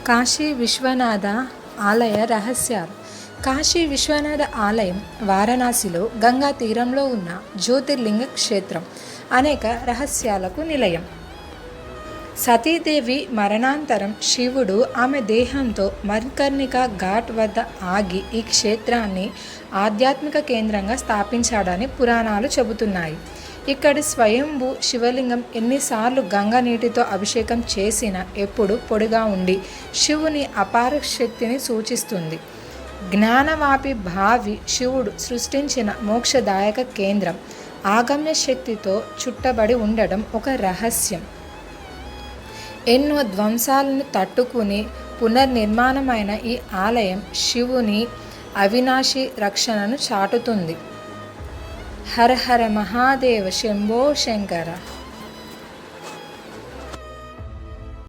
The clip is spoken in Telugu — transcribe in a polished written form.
కాశీ విశ్వనాథ ఆలయ రహస్యాలు. కాశీ విశ్వనాథ ఆలయం వారణాసిలో గంగా తీరంలో ఉన్న జ్యోతిర్లింగ క్షేత్రం. అనేక రహస్యాలకు నిలయం. సతీదేవి మరణాంతరం శివుడు ఆమె దేహంతో మణికర్ణిక ఘాట్ వద్ద ఆగి ఈ క్షేత్రాన్ని ఆధ్యాత్మిక కేంద్రంగా స్థాపించాడని పురాణాలు చెబుతున్నాయి. ఇక్కడి స్వయంభూ శివలింగం ఎన్నిసార్లు గంగా నీటితో అభిషేకం చేసినా ఎప్పుడు పొడిగా ఉండి శివుని అపార శక్తిని సూచిస్తుంది. జ్ఞానవాపి భావి శివుడు సృష్టించిన మోక్షదాయక కేంద్రం ఆగమ్య శక్తితో చుట్టబడి ఉండడం ఒక రహస్యం. ఎన్నో ధ్వంసాలను తట్టుకుని పునర్నిర్మాణమైన ఈ ఆలయం శివుని అవినాశి రక్షణను చాటుతుంది. హర హర మహాదేవ శంభో శంకర.